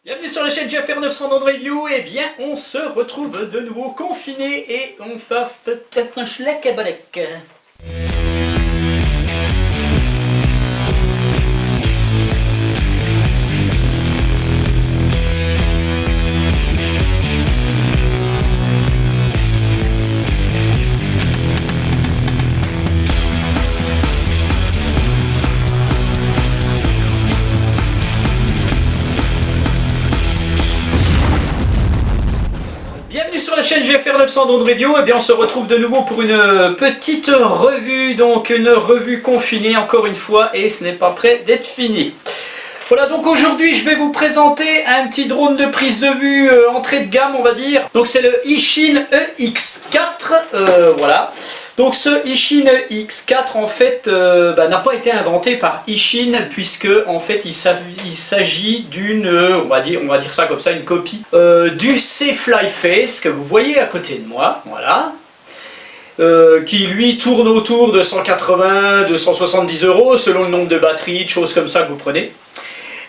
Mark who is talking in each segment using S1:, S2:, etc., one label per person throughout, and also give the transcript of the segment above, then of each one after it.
S1: Bienvenue sur la chaîne GFR 900 Drone Review. Et bien, on se retrouve de nouveau confiné et on va peut-être un schleck à balek. Bienvenue sur la chaîne GFR 900 Drone Review. Et bien on se retrouve de nouveau pour une petite revue, donc une revue confinée encore une fois, et ce n'est pas prêt d'être fini. Voilà, donc aujourd'hui je vais vous présenter un petit drone de prise de vue entrée de gamme, on va dire. Donc c'est le Eachine EX4, voilà. Donc ce Eachine EX4 en fait n'a pas été inventé par Eachine, puisque en fait il s'agit d'une, on va dire ça comme ça, une copie du C-Fly-Face que vous voyez à côté de moi, voilà. Qui lui tourne autour de 180-270 € selon le nombre de batteries, de choses comme ça que vous prenez.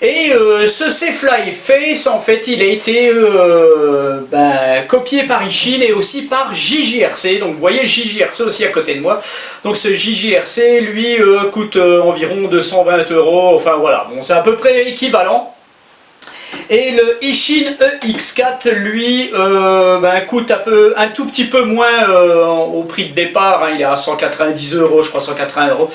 S1: Et ce C-Fly-Face, en fait, il a été copié par Eachine et aussi par JJRC. Donc vous voyez le JJRC aussi à côté de moi. Donc ce JJRC, lui, coûte environ 220 €. Enfin voilà, bon, c'est à peu près équivalent. Et le Eachine EX4, lui, coûte un tout petit peu moins au prix de départ, hein, il est à 190 €, je crois 180 €.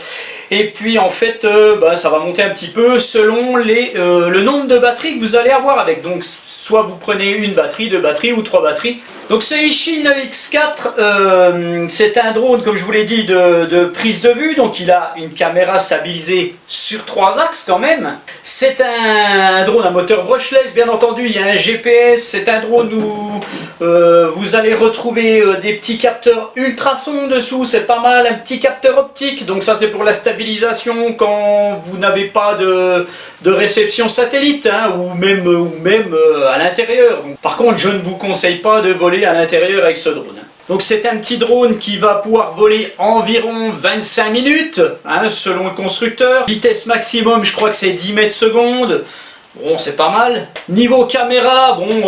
S1: Et puis en fait, ça va monter un petit peu selon le nombre de batteries que vous allez avoir avec. Donc soit vous prenez une batterie, deux batteries ou trois batteries. Donc ce Eachine EX4, c'est un drone, comme je vous l'ai dit, de prise de vue. Donc il a une caméra stabilisée sur 3 axes quand même. C'est un drone à moteur brushless, bien entendu. Il y a un GPS. C'est un drone où vous allez retrouver des petits capteurs ultrasons dessous. C'est pas mal, un petit capteur optique. Donc ça c'est pour la stabilisation quand vous n'avez pas de réception satellite, hein, ou même à l'intérieur. Par contre, je ne vous conseille pas de voler à l'intérieur avec ce drone. Donc c'est un petit drone qui va pouvoir voler environ 25 minutes, hein, selon le constructeur. Vitesse maximum, je crois que c'est 10 mètres secondes. Bon, c'est pas mal. Niveau caméra, bon,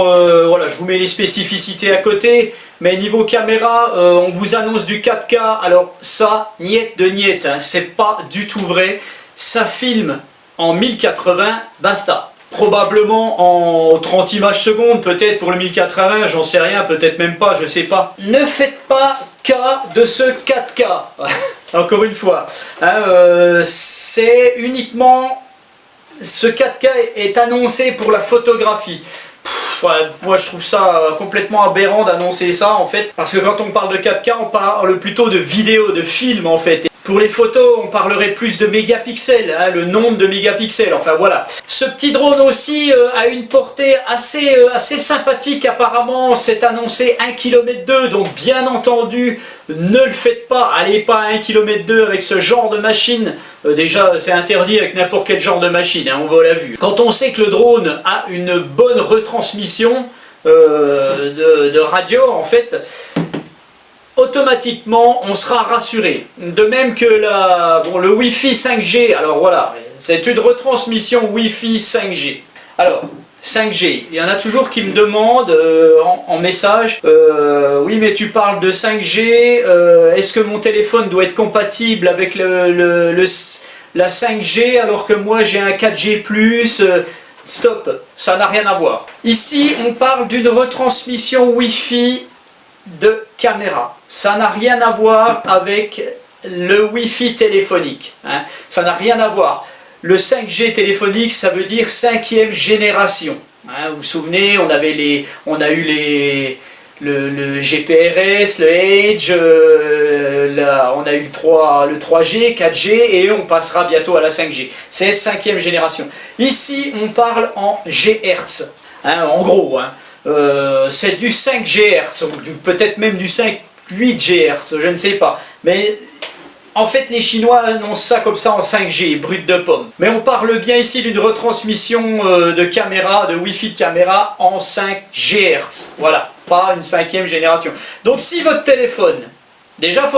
S1: voilà, je vous mets les spécificités à côté. Mais niveau caméra, on vous annonce du 4K. Alors ça, niet de niet, hein, c'est pas du tout vrai. Ça filme en 1080, basta. Probablement en 30 images secondes, peut-être pour le 1080, j'en sais rien, peut-être même pas, je sais pas. Ne faites pas cas de ce 4K. Encore une fois, hein, c'est uniquement... Ce 4K est annoncé pour la photographie. Moi je trouve ça complètement aberrant d'annoncer ça en fait, parce que quand on parle de 4K, on parle plutôt de vidéo, de film en fait. Pour les photos, on parlerait plus de mégapixels, hein, le nombre de mégapixels, enfin voilà. Ce petit drone aussi a une portée assez sympathique apparemment, c'est annoncé 1,2 km, donc bien entendu, ne le faites pas, allez pas à 1,2 km avec ce genre de machine. Déjà c'est interdit avec n'importe quel genre de machine, hein, on va la vue. Quand on sait que le drone a une bonne retransmission de radio en fait, automatiquement on sera rassuré. De même que le Wi-Fi 5G, alors voilà, c'est une retransmission Wi-Fi 5G. Alors, 5G, il y en a toujours qui me demandent en message, oui mais tu parles de 5G, est-ce que mon téléphone doit être compatible avec la 5G alors que moi j'ai un 4G+, stop, ça n'a rien à voir. Ici on parle d'une retransmission Wi-Fi de caméra. Ça n'a rien à voir avec le Wi-Fi téléphonique, hein. Ça n'a rien à voir. Le 5G téléphonique, ça veut dire 5e génération. Hein. Vous vous souvenez, on a eu le GPRS, le Edge, on a eu le 3G, 4G et on passera bientôt à la 5G. C'est 5e génération. Ici, on parle en GHz, hein, en gros. Hein. C'est du 5 GHz, peut-être même du 5-8 GHz, je ne sais pas. Mais en fait, les Chinois annoncent ça comme ça en 5G, brut de pomme. Mais on parle bien ici d'une retransmission de caméra, de Wi-Fi de caméra en 5 GHz. Voilà, pas une 5e génération. Donc si votre téléphone Déjà,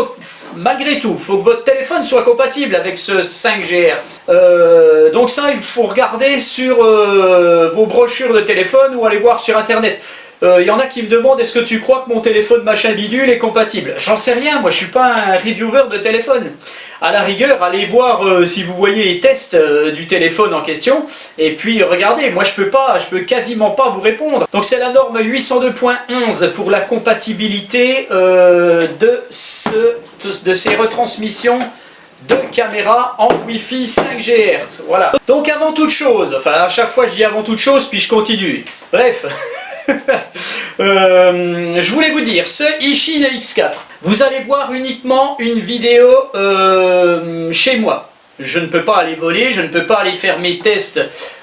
S1: malgré tout, il faut que votre téléphone soit compatible avec ce 5 GHz. Donc ça, il faut regarder sur vos brochures de téléphone ou aller voir sur internet. Il y en a qui me demandent, est-ce que tu crois que mon téléphone machin bidule est compatible? J'en sais rien, moi je suis pas un reviewer de téléphone. À la rigueur, allez voir si vous voyez les tests du téléphone en question, et puis regardez, moi je peux quasiment pas vous répondre. Donc c'est la norme 802.11 pour la compatibilité de ces retransmissions de caméras en Wi-Fi 5 GHz. Voilà. Donc avant toute chose, enfin à chaque fois je dis avant toute chose, puis je continue. Bref. Je voulais vous dire, ce Ishin X4, vous allez voir uniquement une vidéo chez moi. Je ne peux pas aller voler, je ne peux pas aller faire mes tests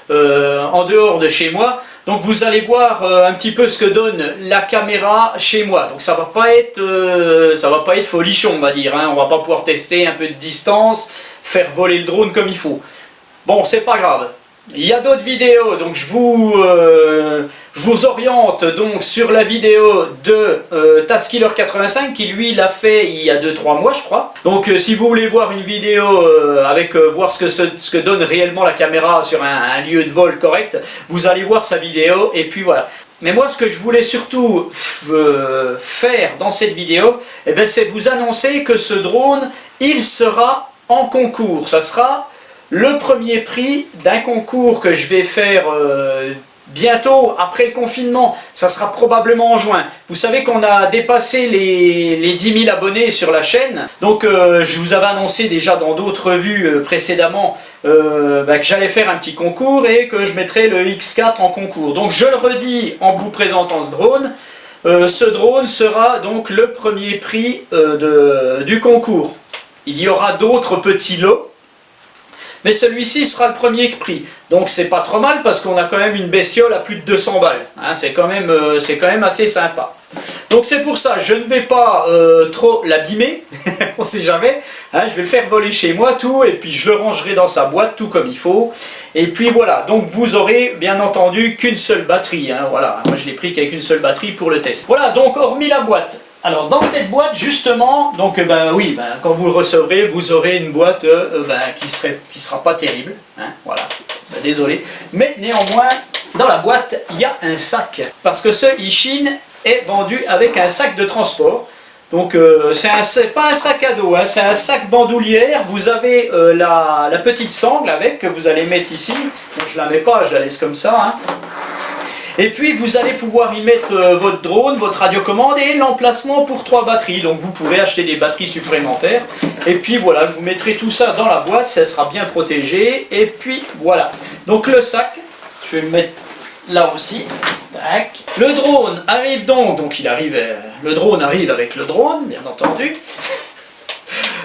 S1: en dehors de chez moi. Donc vous allez voir un petit peu ce que donne la caméra chez moi. Donc ça va pas être folichon, on va dire. Hein. On va pas pouvoir tester un peu de distance, faire voler le drone comme il faut. Bon, c'est pas grave. Il y a d'autres vidéos, donc je vous oriente donc sur la vidéo de Taskiller85 qui lui l'a fait il y a 2-3 mois je crois. Donc si vous voulez voir une vidéo avec voir ce que donne réellement la caméra sur un lieu de vol correct, vous allez voir sa vidéo et puis voilà. Mais moi ce que je voulais surtout faire dans cette vidéo, eh ben, c'est vous annoncer que ce drone, il sera en concours. Ça sera le premier prix d'un concours que je vais faire bientôt, après le confinement. Ça sera probablement en juin. Vous savez qu'on a dépassé les 10 000 abonnés sur la chaîne. Donc je vous avais annoncé déjà dans d'autres revues précédemment que j'allais faire un petit concours et que je mettrais le X4 en concours. Donc je le redis en vous présentant ce drone. Ce drone sera donc le premier prix du concours. Il y aura d'autres petits lots. Mais celui-ci sera le premier prix. Donc c'est pas trop mal parce qu'on a quand même une bestiole à plus de 200 balles. Hein, c'est quand même assez sympa. Donc c'est pour ça, je ne vais pas trop l'abîmer, on sait jamais. Hein, je vais le faire voler chez moi tout et puis je le rangerai dans sa boîte tout comme il faut. Et puis voilà, donc vous aurez bien entendu qu'une seule batterie. Hein, voilà, moi je l'ai pris qu'avec une seule batterie pour le test. Voilà, donc hormis la boîte. Alors dans cette boîte justement, donc quand vous le recevrez, vous aurez une boîte qui sera pas terrible, hein, voilà, désolé. Mais néanmoins, dans la boîte, il y a un sac, parce que ce Ishin est vendu avec un sac de transport. Donc c'est pas un sac à dos, hein, c'est un sac bandoulière. Vous avez la petite sangle avec, que vous allez mettre ici. Bon, je la mets pas, je la laisse comme ça. Hein. Et puis vous allez pouvoir y mettre votre drone, votre radiocommande et l'emplacement pour 3 batteries. Donc vous pourrez acheter des batteries supplémentaires. Et puis voilà, je vous mettrai tout ça dans la boîte, ça sera bien protégé. Et puis voilà. Donc le sac, je vais le mettre là aussi. Tac. Le drone arrive donc le drone arrive avec le drone, bien entendu.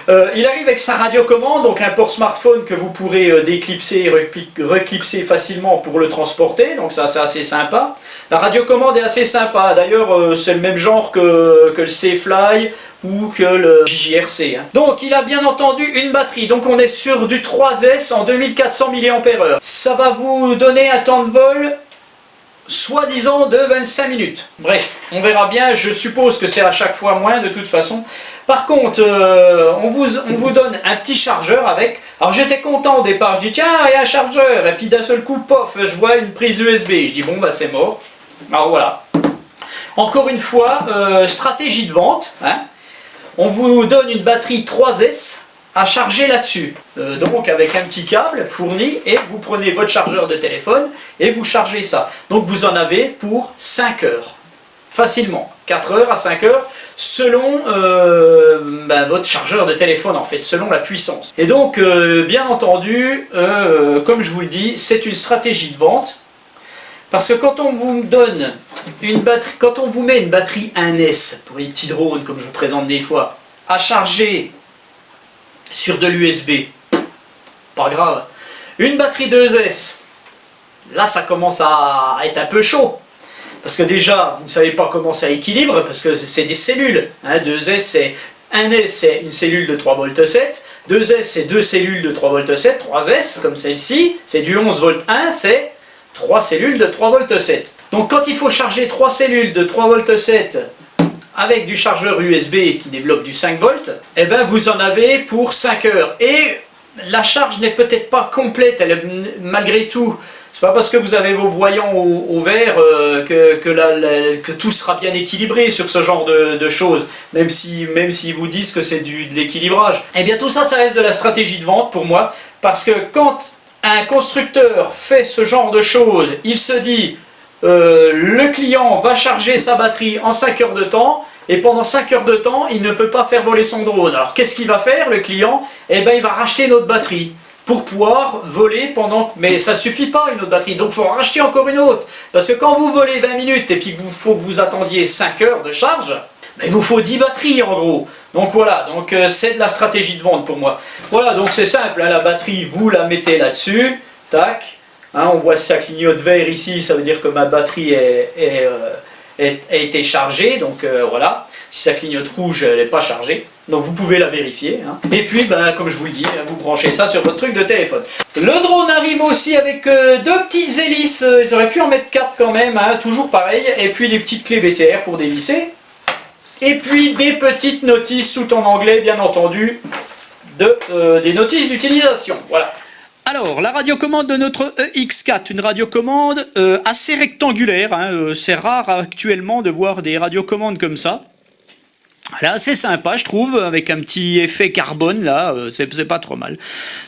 S1: Il arrive avec sa radiocommande, donc un port smartphone que vous pourrez déclipser et reclipser facilement pour le transporter, donc ça c'est assez sympa. La radiocommande est assez sympa, d'ailleurs c'est le même genre que le C-Fly ou que le JJRC. Hein. Donc il a bien entendu une batterie, donc on est sur du 3S en 2400 mAh. Ça va vous donner un temps de vol soi-disant de 25 minutes. Bref, on verra bien, je suppose que c'est à chaque fois moins de toute façon. Par contre, on vous donne un petit chargeur avec. Alors j'étais content au départ, je dis tiens, il y a un chargeur, et puis d'un seul coup, pof, je vois une prise USB. Je dis bon, bah c'est mort. Alors voilà. Encore une fois, stratégie de vente. Hein. On vous donne une batterie 3S à charger là-dessus. Donc avec un petit câble fourni et vous prenez votre chargeur de téléphone et vous chargez ça. Donc vous en avez pour 5 heures. Facilement. 4 heures à 5 heures selon votre chargeur de téléphone en fait, selon la puissance. Et donc bien entendu, comme je vous le dis, c'est une stratégie de vente. Parce que quand on vous donne une batterie, quand on vous met une batterie 1S pour les petits drones comme je vous présente des fois, à charger sur de l'USB, pas grave. Une batterie 2S, là ça commence à être un peu chaud. Parce que déjà, vous ne savez pas comment ça équilibre, parce que c'est des cellules. Hein, 2S, c'est 1S, c'est une cellule de 3,7 V. 2S, c'est 2 cellules de 3,7 V. 3S, comme celle-ci, c'est du 11,1 V, c'est 3 cellules de 3,7 V. Donc quand il faut charger 3 cellules de 3,7 V avec du chargeur USB qui développe du 5 volts, eh ben vous en avez pour 5 heures. Et la charge n'est peut-être pas complète, malgré tout. C'est pas parce que vous avez vos voyants au vert que tout sera bien équilibré sur ce genre de choses, même si vous disent que c'est de l'équilibrage. Eh bien tout ça, ça reste de la stratégie de vente pour moi, parce que quand un constructeur fait ce genre de choses, il se dit le client va charger sa batterie en 5 heures de temps, et pendant 5 heures de temps, il ne peut pas faire voler son drone. Alors qu'est-ce qu'il va faire, le client? Eh bien il va racheter notre batterie pour pouvoir voler pendant... Mais ça suffit pas une autre batterie, donc il faut en racheter encore une autre. Parce que quand vous volez 20 minutes et puis qu'il faut que vous attendiez 5 heures de charge, ben, il vous faut 10 batteries en gros. Donc voilà, donc c'est de la stratégie de vente pour moi. Voilà, donc c'est simple, hein, la batterie, vous la mettez là-dessus, tac. Hein, on voit ça clignote vert ici, ça veut dire que ma batterie a été chargée, donc voilà. Si ça clignote rouge, elle n'est pas chargée. Donc vous pouvez la vérifier. Hein. Et puis, ben, comme je vous le dis, vous branchez ça sur votre truc de téléphone. Le drone arrive aussi avec deux petites hélices. Ils auraient pu en mettre 4 quand même, hein, toujours pareil. Et puis des petites clés BTR pour dévisser. Et puis des petites notices, tout en anglais bien entendu, des notices d'utilisation. Voilà. Alors, la radiocommande de notre EX4, une radiocommande assez rectangulaire. Hein, c'est rare actuellement de voir des radiocommandes comme ça. Elle est assez sympa, je trouve, avec un petit effet carbone, là, c'est pas trop mal.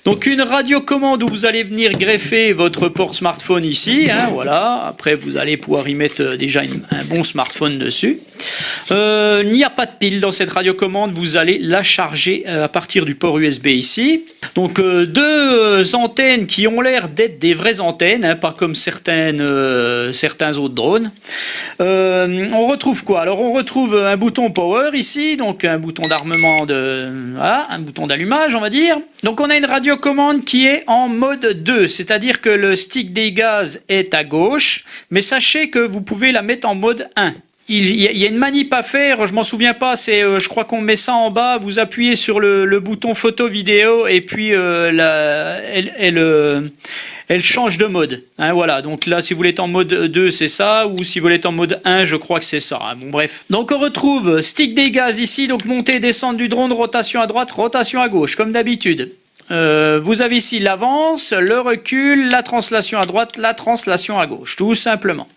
S1: Donc une radiocommande où vous allez venir greffer votre port smartphone ici, hein, voilà. Après, vous allez pouvoir y mettre déjà un bon smartphone dessus. Il n'y a pas de pile dans cette radiocommande, vous allez la charger à partir du port USB ici. Donc deux antennes qui ont l'air d'être des vraies antennes, hein, pas comme certains autres drones. On retrouve quoi? Alors on retrouve un bouton power ici, donc un bouton d'armement, voilà, un bouton d'allumage on va dire. Donc on a une radiocommande qui est en mode 2, c'est-à-dire que le stick des gaz est à gauche, mais sachez que vous pouvez la mettre en mode 1. Il y a une manip à faire, je m'en souviens pas, c'est je crois qu'on met ça en bas, vous appuyez sur le bouton photo vidéo et puis elle change de mode. Hein, voilà, donc là si vous voulez être en mode 2 c'est ça, ou si vous voulez être en mode 1 je crois que c'est ça. Hein, bon bref. Donc on retrouve stick des gaz ici, donc montée, descente du drone, rotation à droite, rotation à gauche, comme d'habitude. Vous avez ici l'avance, le recul, la translation à droite, la translation à gauche, tout simplement.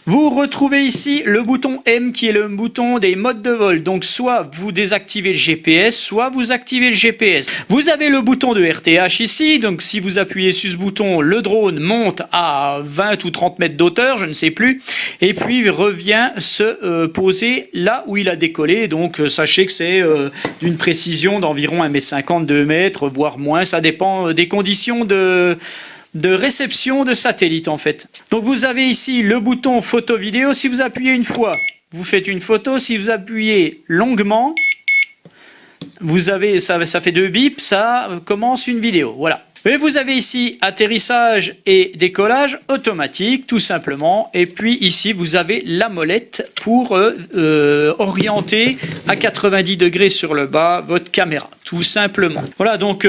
S1: Vous retrouvez ici le bouton M qui est le bouton des modes de vol. Donc soit vous désactivez le GPS, soit vous activez le GPS. Vous avez le bouton de RTH ici. Donc si vous appuyez sur ce bouton, le drone monte à 20 ou 30 mètres d'auteur, je ne sais plus. Et puis il revient se poser là où il a décollé. Donc sachez que c'est d'une précision d'environ 1,50 m, 2 mètres, voire moins. Ça dépend des conditions de réception de satellite en fait. Donc vous avez ici le bouton photo vidéo, si vous appuyez une fois, vous faites une photo, si vous appuyez longuement, vous avez ça fait 2 bips, ça commence une vidéo, voilà. Et vous avez ici atterrissage et décollage automatique tout simplement, et puis ici vous avez la molette pour orienter à 90 degrés sur le bas votre caméra, tout simplement. Voilà, donc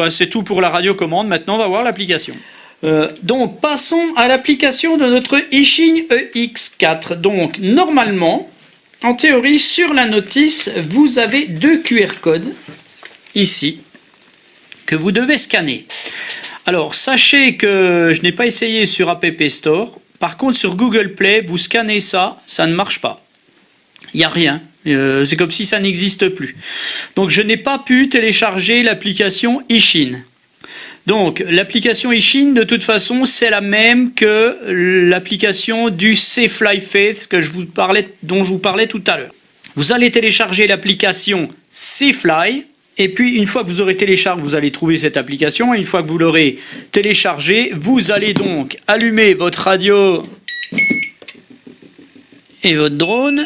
S1: c'est tout pour la radiocommande. Maintenant on va voir l'application. Donc passons à l'application de notre Ishin EX4. Donc normalement, en théorie, sur la notice, vous avez 2 QR codes ici que vous devez scanner. Alors sachez que je n'ai pas essayé sur App Store. Par contre sur Google Play, vous scannez ça, ça ne marche pas. Il n'y a rien. C'est comme si ça n'existe plus. Donc je n'ai pas pu télécharger l'application Ishin. Donc l'application Ishin de toute façon c'est la même que l'application du C-Fly-Faith dont je vous parlais tout à l'heure. Vous allez télécharger l'application C-Fly et puis une fois que vous aurez téléchargé, vous allez trouver cette application et une fois que vous l'aurez téléchargée, vous allez donc allumer votre radio et votre drone.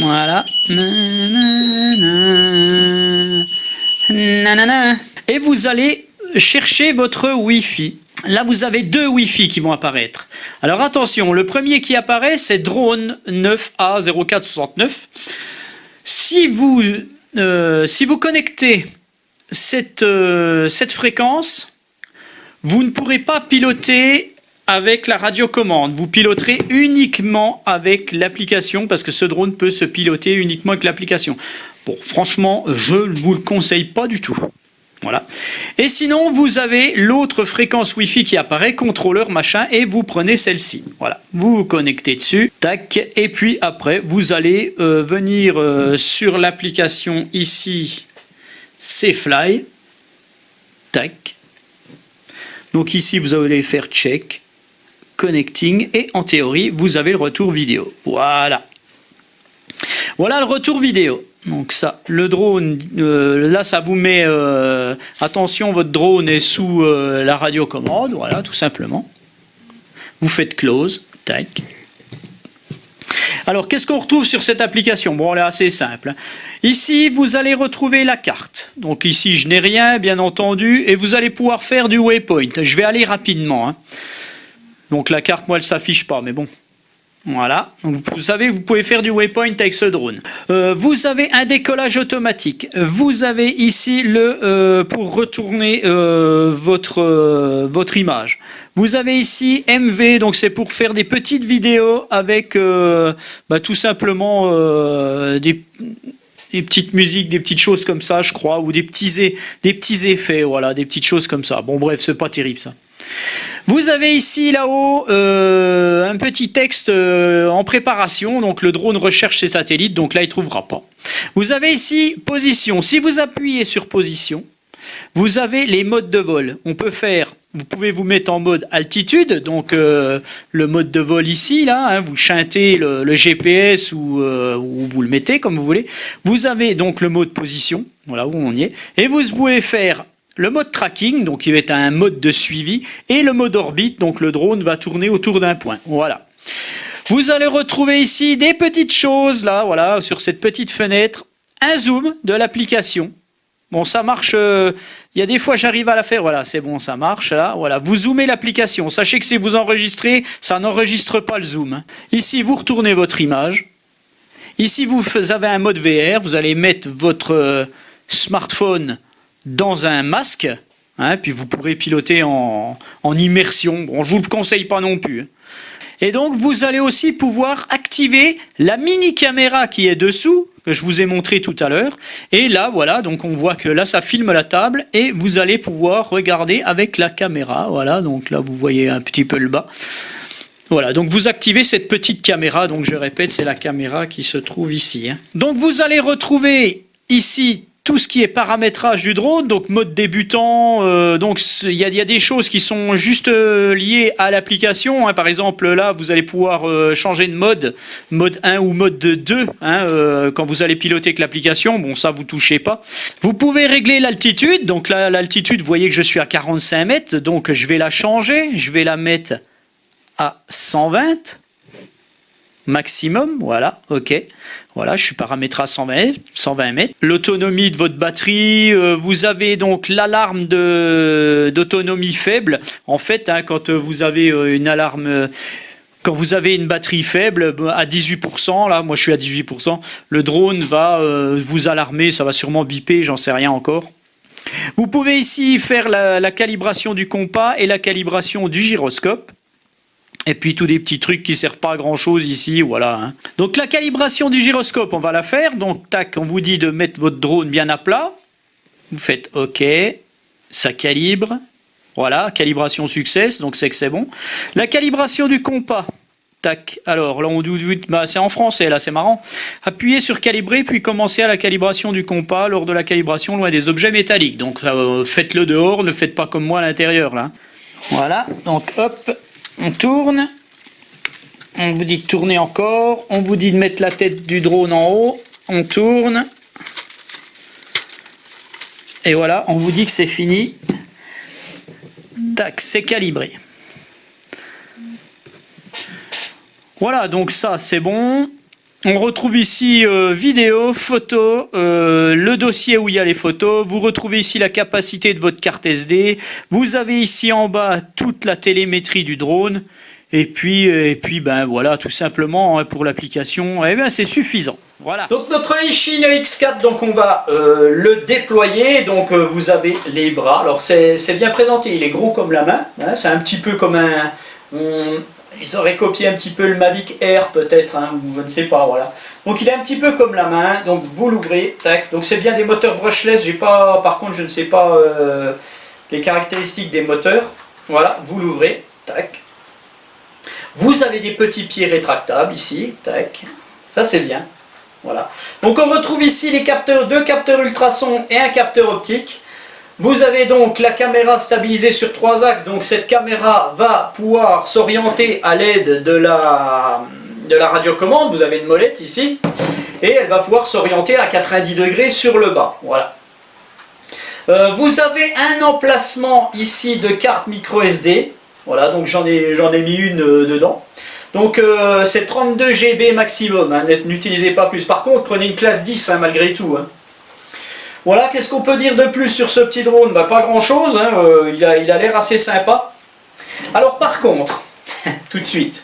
S1: Voilà. Et vous allez cherchez votre Wi-Fi. Là, vous avez 2 Wi-Fi qui vont apparaître. Alors attention, le premier qui apparaît, c'est drone 9A0469. Si vous connectez cette fréquence, vous ne pourrez pas piloter avec la radiocommande. Vous piloterez uniquement avec l'application parce que ce drone peut se piloter uniquement avec l'application. Bon, franchement, je ne vous le conseille pas du tout. Voilà. Et sinon, vous avez l'autre fréquence Wi-Fi qui apparaît, contrôleur, machin, et vous prenez celle-ci. Voilà. Vous vous connectez dessus, tac, et puis après, vous allez venir sur l'application ici, c'est Fly, tac. Donc ici, vous allez faire check, connecting, et en théorie, vous avez le retour vidéo. Voilà. Voilà le retour vidéo. Donc ça, le drone, là ça vous met, attention, votre drone est sous la radiocommande, voilà, tout simplement. Vous faites close, tac. Alors, qu'est-ce qu'on retrouve sur cette application? Bon, elle est assez simple. Ici, vous allez retrouver la carte. Donc ici, je n'ai rien, bien entendu, et vous allez pouvoir faire du waypoint. Je vais aller rapidement, hein. Donc la carte, moi, elle s'affiche pas, mais bon. Voilà, donc vous savez, vous pouvez faire du waypoint avec ce drone. Vous avez un décollage automatique. Vous avez ici pour retourner votre image. Vous avez ici MV, donc c'est pour faire des petites vidéos avec tout simplement des petites musiques, des petites choses comme ça, je crois, ou des petits effets, voilà, des petites choses comme ça. Bon, bref, c'est pas terrible ça. Vous avez ici là-haut un petit texte en préparation, donc le drone recherche ses satellites, donc là il ne trouvera pas. Vous avez ici position. Si vous appuyez sur position, vous avez les modes de vol. Vous pouvez vous mettre en mode altitude, donc le mode de vol ici, là, hein, vous chantez le GPS ou vous le mettez comme vous voulez. Vous avez donc le mode position, voilà où on y est, et vous pouvez faire le mode tracking, donc il va être un mode de suivi, et le mode orbite, donc le drone va tourner autour d'un point. Voilà. Vous allez retrouver ici des petites choses, là, voilà, sur cette petite fenêtre, un zoom de l'application. Bon, ça marche, il y a des fois j'arrive à la faire, voilà, c'est bon, ça marche, là, voilà. Vous zoomez l'application, sachez que si vous enregistrez, ça n'enregistre pas le zoom. Ici, vous retournez votre image. Ici, vous avez un mode VR, vous allez mettre votre smartphone dans un masque, hein, puis vous pourrez piloter en immersion. Bon, je vous le conseille pas non plus. Et donc, vous allez aussi pouvoir activer la mini caméra qui est dessous, que je vous ai montré tout à l'heure. Et là, voilà, donc on voit que là, ça filme la table et vous allez pouvoir regarder avec la caméra. Voilà, donc là, vous voyez un petit peu le bas. Voilà, donc vous activez cette petite caméra. Donc, je répète, c'est la caméra qui se trouve ici, hein. Donc, vous allez retrouver ici tout ce qui est paramétrage du drone, donc mode débutant, donc il y a des choses qui sont juste liées à l'application, hein. Par exemple là vous allez pouvoir changer de mode 1 ou mode 2, hein, quand vous allez piloter avec l'application, bon ça vous touchez pas. Vous pouvez régler l'altitude, donc là l'altitude vous voyez que je suis à 45 mètres, donc je vais la changer, je vais la mettre à 120 maximum, voilà, ok. Voilà, je suis paramétré à 120 mètres. L'autonomie de votre batterie, vous avez donc l'alarme d'autonomie faible. En fait, hein, quand vous avez une alarme, quand vous avez une batterie faible, à 18%, là, moi je suis à 18%, le drone va vous alarmer, ça va sûrement biper, j'en sais rien encore. Vous pouvez ici faire la calibration du compas et la calibration du gyroscope. Et puis tous des petits trucs qui servent pas à grand chose ici, voilà, hein. Donc la calibration du gyroscope, on va la faire. Donc tac, on vous dit de mettre votre drone bien à plat. Vous faites OK, ça calibre. Voilà, calibration success, donc c'est que c'est bon. La calibration du compas. Tac, alors là on dit, bah, c'est en français là, c'est marrant. Appuyez sur calibrer, puis commencez à la calibration du compas lors de la calibration loin des objets métalliques. Donc faites-le dehors, ne faites pas comme moi à l'intérieur là. Voilà, donc hop. On tourne, on vous dit de tourner encore, on vous dit de mettre la tête du drone en haut, on tourne, et voilà, on vous dit que c'est fini. Tac, c'est calibré. Voilà, donc ça c'est bon. On retrouve ici vidéo, photo, le dossier où il y a les photos. Vous retrouvez ici la capacité de votre carte SD. Vous avez ici en bas toute la télémétrie du drone. Et puis ben voilà, tout simplement hein, pour l'application, eh ben c'est suffisant. Voilà. Donc notre Eachine X4, donc on va le déployer. Donc vous avez les bras. Alors c'est bien présenté. Il est gros comme la main. Hein, c'est un petit peu comme Ils auraient copié un petit peu le Mavic Air peut-être, hein, ou je ne sais pas, voilà. Donc il est un petit peu comme la main, donc vous l'ouvrez, tac. Donc c'est bien des moteurs brushless, j'ai pas, par contre je ne sais pas les caractéristiques des moteurs. Voilà, vous l'ouvrez, tac. Vous avez des petits pieds rétractables ici, tac. Ça c'est bien, voilà. Donc on retrouve ici les capteurs, deux capteurs ultrasons et un capteur optique. Vous avez donc la caméra stabilisée sur 3 axes, donc cette caméra va pouvoir s'orienter à l'aide de la radiocommande. Vous avez une molette ici, et elle va pouvoir s'orienter à 90 degrés sur le bas. Voilà. Vous avez un emplacement ici de carte micro SD. Voilà, donc j'en ai mis une dedans. Donc c'est 32 GB maximum, hein, n'utilisez pas plus. Par contre, prenez une classe 10 hein, malgré tout. Hein. Voilà, qu'est-ce qu'on peut dire de plus sur ce petit drone? Bah, pas grand chose, hein, il a l'air assez sympa. Alors par contre, tout de suite,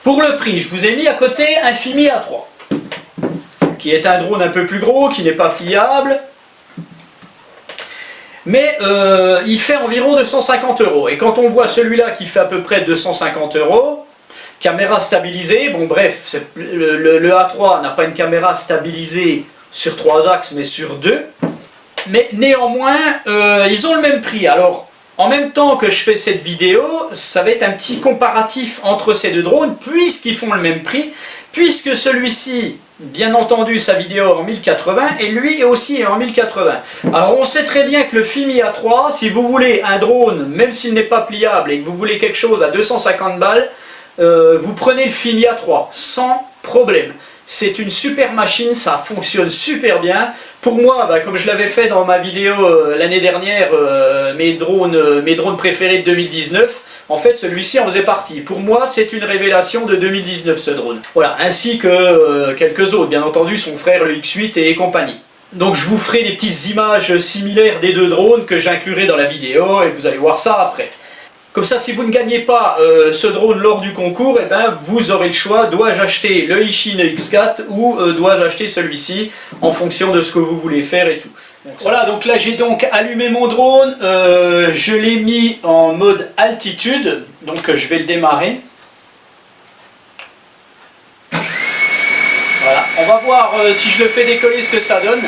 S1: pour le prix, je vous ai mis à côté un Fimi A3, qui est un drone un peu plus gros, qui n'est pas pliable, mais il fait environ 250 €. Et quand on voit celui-là qui fait à peu près 250 €, caméra stabilisée, bon bref, le A3 n'a pas une caméra stabilisée sur 3 axes mais sur 2, mais néanmoins ils ont le même prix. Alors en même temps que je fais cette vidéo, ça va être un petit comparatif entre ces deux drones puisqu'ils font le même prix, puisque celui-ci, bien entendu, sa vidéo est en 1080 et lui aussi est en 1080. Alors on sait très bien que le Fimi A3, si vous voulez un drone, même s'il n'est pas pliable et que vous voulez quelque chose à 250 balles, vous prenez le Fimi A3 sans problème. C'est une super machine, ça fonctionne super bien. Pour moi, bah, comme je l'avais fait dans ma vidéo l'année dernière, mes drones préférés de 2019, en fait celui-ci en faisait partie. Pour moi, c'est une révélation de 2019 ce drone. Voilà, ainsi que quelques autres, bien entendu, son frère le X8 et compagnie. Donc je vous ferai des petites images similaires des deux drones que j'inclurai dans la vidéo et vous allez voir ça après. Comme ça, si vous ne gagnez pas ce drone lors du concours, eh ben, vous aurez le choix, dois-je acheter le Ishin X4 ou dois-je acheter celui-ci en fonction de ce que vous voulez faire et tout. Donc, voilà, donc là j'ai donc allumé mon drone, je l'ai mis en mode altitude, donc je vais le démarrer. Voilà, on va voir si je le fais décoller ce que ça donne.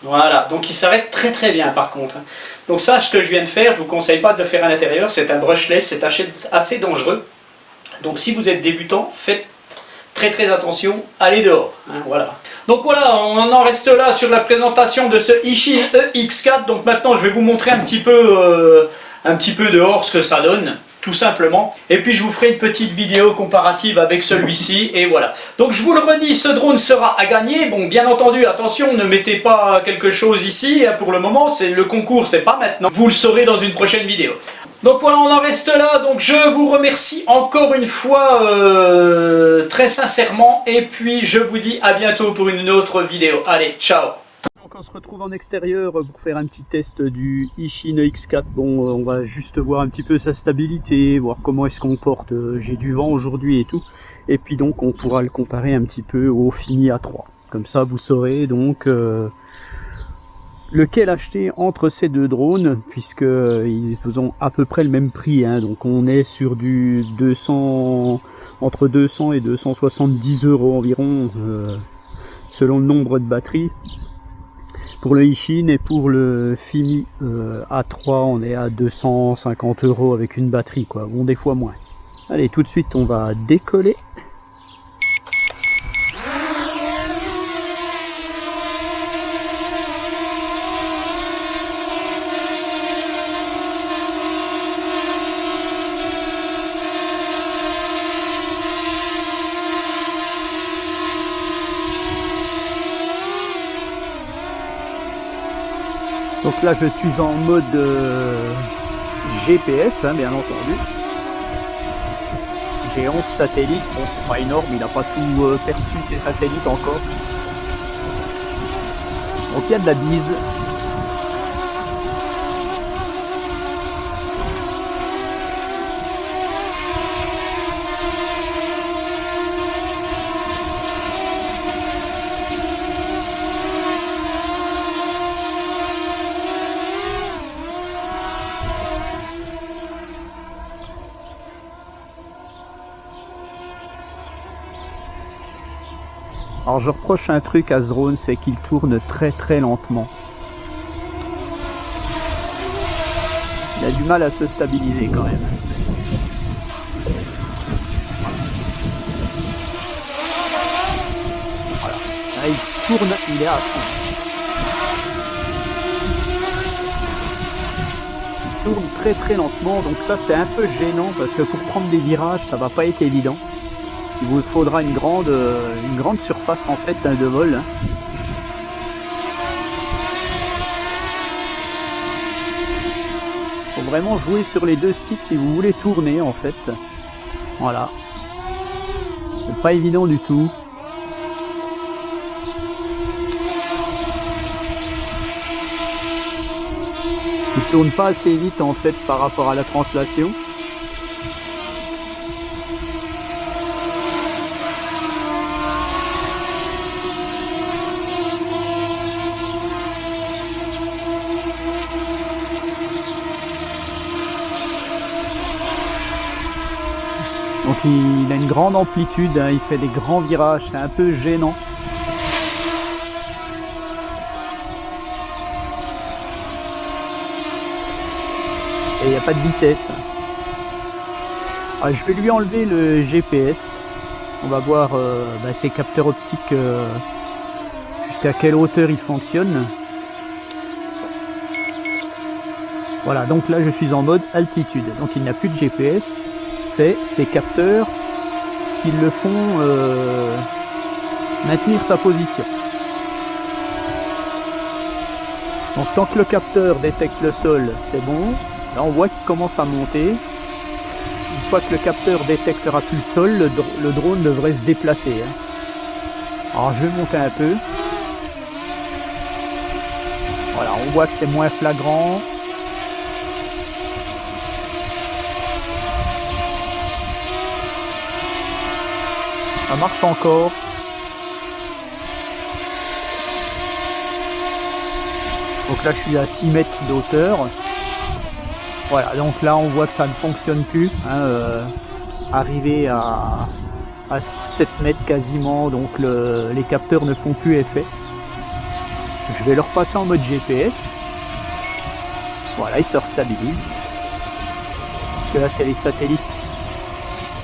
S1: Voilà, donc il s'arrête très très bien par contre. Donc ça, ce que je viens de faire, je ne vous conseille pas de le faire à l'intérieur, c'est un brushless, c'est assez dangereux. Donc si vous êtes débutant, faites très très attention, allez dehors. Hein, voilà. Donc voilà, on en reste là sur la présentation de ce Ishin EX4. Donc maintenant, je vais vous montrer un petit peu dehors ce que ça donne. Tout simplement, et puis je vous ferai une petite vidéo comparative avec celui-ci, et voilà. Donc je vous le redis, ce drone sera à gagner. Bon, bien entendu, attention, ne mettez pas quelque chose ici, hein, pour le moment, c'est le concours, c'est pas maintenant. Vous le saurez dans une prochaine vidéo. Donc voilà, on en reste là, donc je vous remercie encore une fois très sincèrement, et puis je vous dis à bientôt pour une autre vidéo. Allez, ciao! Donc on se retrouve en extérieur pour faire un petit test du Ishin X4. Bon, on va juste voir un petit peu sa stabilité, voir comment est-ce qu'on porte. J'ai du vent aujourd'hui et tout. Et puis donc on pourra le comparer un petit peu au Fimi A3. Comme ça vous saurez donc lequel acheter entre ces deux drones, puisque ils ont à peu près le même prix. Hein. Donc on est sur du 200, entre 200 et 270 € environ, selon le nombre de batteries. Pour le Ishin, et pour le Fimi A3, on est à 250 € avec une batterie, quoi. Bon, des fois moins. Allez, tout de suite, on va décoller. Donc là je suis en mode GPS, hein, bien entendu.
S2: J'ai 11 satellites, bon c'est pas énorme, il n'a pas tout perçu ses satellites encore. Donc il y a de la bise. Alors je reproche un truc à ce drone, c'est qu'il tourne très lentement. Il a du mal à se stabiliser quand même. Voilà. Là, il tourne, il est à fond. Il tourne très lentement, donc ça c'est un peu gênant parce que pour prendre des virages, ça va pas être évident. Il vous faudra une grande surface en fait de vol. Hein. Faut vraiment jouer sur les deux sticks si vous voulez tourner en fait. Voilà. C'est pas évident du tout. Il tourne pas assez vite en fait par rapport à la translation. Donc il a une grande amplitude, hein, il fait des grands virages, c'est un peu gênant. Et il n'y a pas de vitesse. Alors, je vais lui enlever le GPS. On va voir ses capteurs optiques jusqu'à quelle hauteur ils fonctionnent. Voilà, donc là je suis en mode altitude. Donc il n'a plus de GPS. C'est ces capteurs qui le font maintenir sa position. Donc tant que le capteur détecte le sol, c'est bon. Là on voit qu'il commence à monter. Une fois que le capteur détectera plus le sol, le drone devrait se déplacer. Hein. Alors je vais monter un peu. Voilà, on voit que c'est moins flagrant. Ça marche encore. Donc là je suis à 6 mètres d'auteur. Voilà, donc là on voit que ça ne fonctionne plus. Hein, arrivé à 7 mètres quasiment, donc les capteurs ne font plus effet. Je vais le repasser en mode GPS. Voilà, il se restabilise. Parce que là c'est les satellites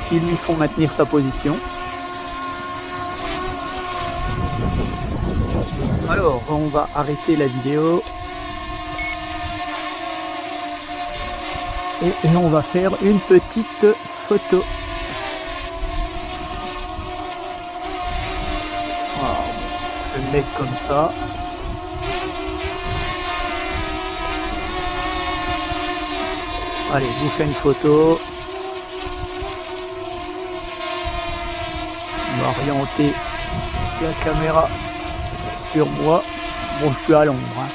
S2: qui lui font maintenir sa position. Alors, on va arrêter la vidéo. Et on va faire une petite photo. Voilà, je vais le mettre comme ça. Allez, je vous fais une photo. On va orienter la caméra sur moi. Bon, je suis à l'ombre. Hein.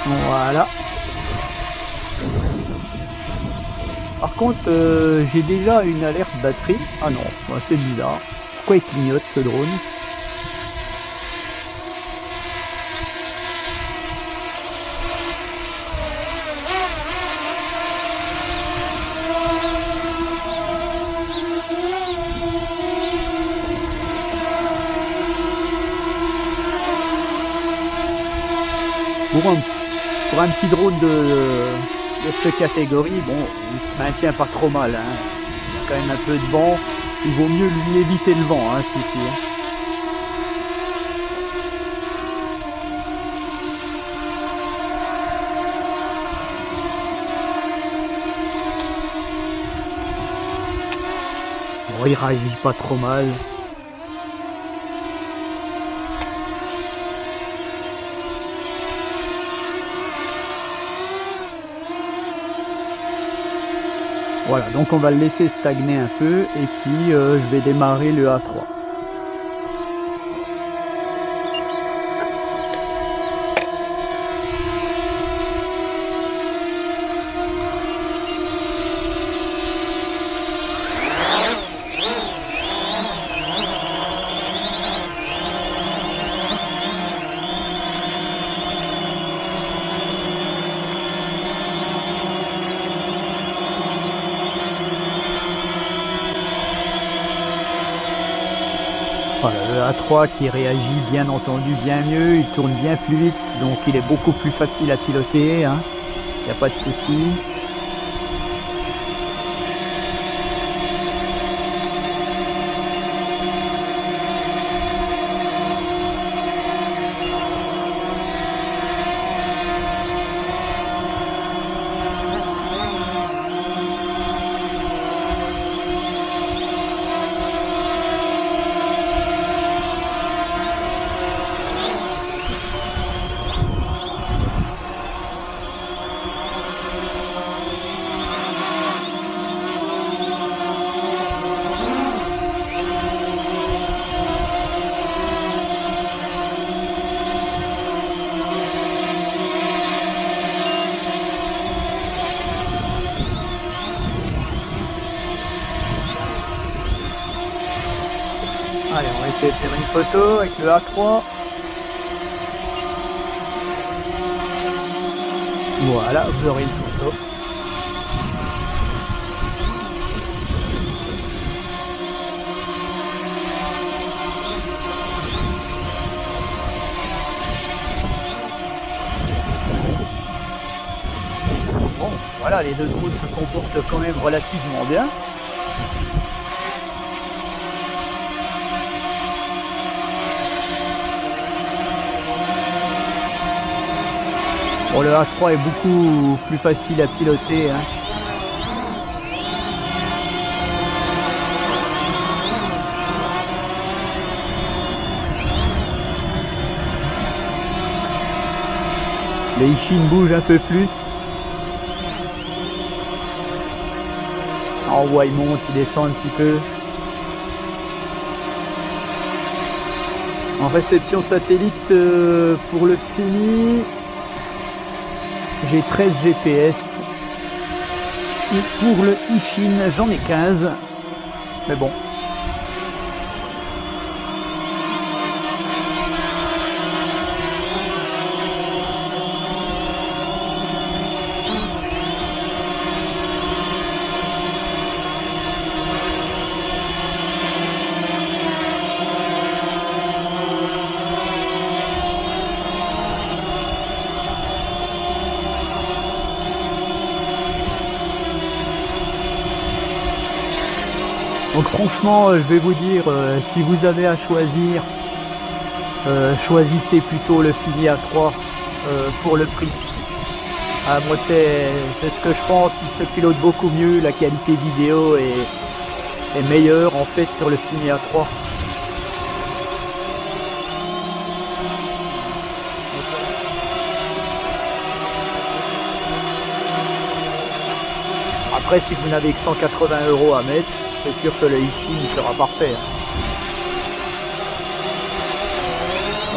S2: Voilà. Par contre, j'ai déjà une alerte batterie. Ah non, c'est bizarre. Pourquoi il clignote ce drone ? Pour un petit drone de cette catégorie, bon, il se maintient pas trop mal. Hein. Il y a quand même un peu de vent. Il vaut mieux lui éviter le vent, hein, celui-ci. Hein. Bon, il réagit pas trop mal. Voilà, donc on va le laisser stagner un peu et puis je vais démarrer le A3. Voilà, le A3 qui réagit bien entendu bien mieux, il tourne bien plus vite, donc il est beaucoup plus facile à piloter, hein. Il n'y a pas de souci. Allez, on va essayer de faire une photo avec le A3. Voilà, vous aurez une photo. Bon, voilà, les deux routes se comportent quand même relativement bien. Bon, le A3 est beaucoup plus facile à piloter, hein. Les Ishin bougent un peu plus. En haut, il monte, il descend un petit peu. En réception satellite pour le Fini, j'ai 13 GPS. Et pour le Ishin, j'en ai 15. Mais bon. Donc franchement, je vais vous dire, si vous avez à choisir, choisissez plutôt le Fini A3 pour le prix. Ah, moi c'est ce que je pense, il se pilote beaucoup mieux, la qualité vidéo est meilleure en fait sur le Fini A3. Après, si vous n'avez que 180 € à mettre, c'est sûr que le Ishin sera parfait.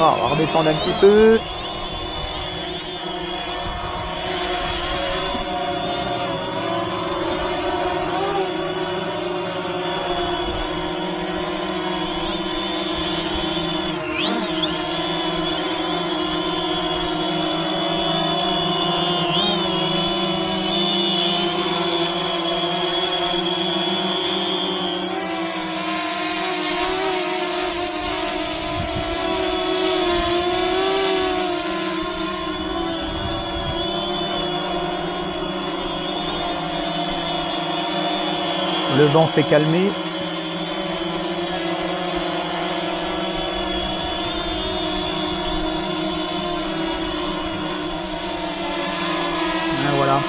S2: Ah, on va redescendre un petit peu. Le vent s'est calmé. Et voilà.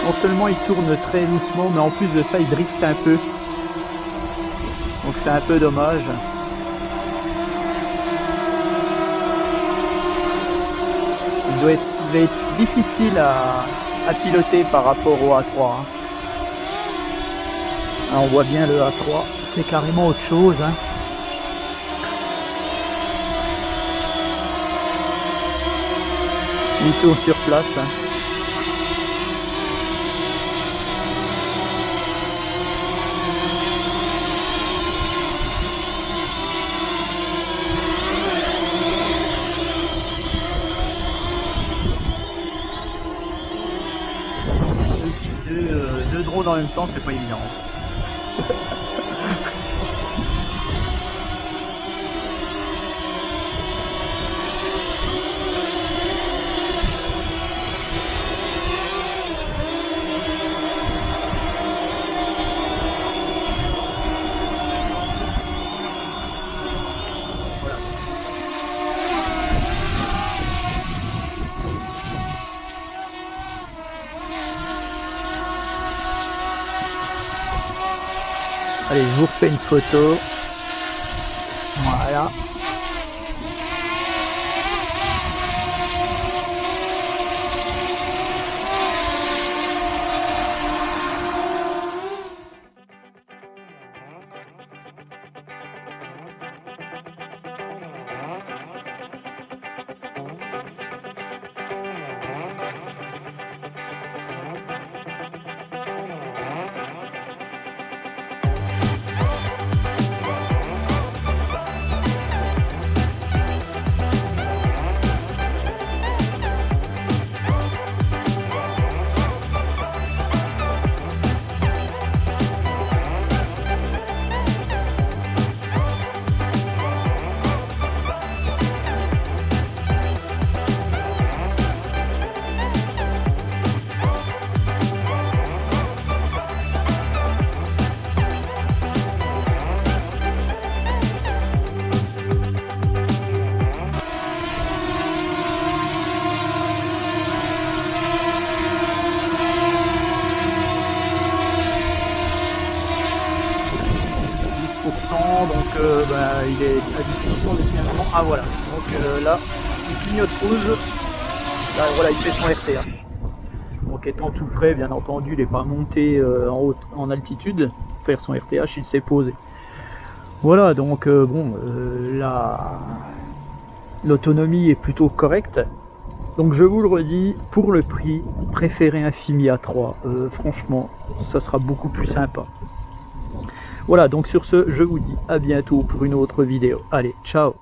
S2: Non seulement il tourne très doucement, mais en plus de ça, il drift un peu. Donc c'est un peu dommage. Il va être difficile à piloter par rapport au A3. Hein. Ah, on voit bien le A3, c'est carrément autre chose. Hein. Plutôt sur place. Hein. Deux drones en même temps, c'est pas évident. Voilà. Allez, je vous refais une photo. Voilà. Donc il est à disposition depuis un moment. Ah voilà, donc là, il clignote rouge. Là voilà, il fait son RTH. Donc étant tout près, bien entendu, il n'est pas monté en altitude pour faire son RTH, il s'est posé. Voilà, donc l'autonomie est plutôt correcte. Donc je vous le redis, pour le prix, préférez un Fimi A3. Franchement, ça sera beaucoup plus sympa. Voilà, donc sur ce, je vous dis à bientôt pour une autre vidéo. Allez, ciao!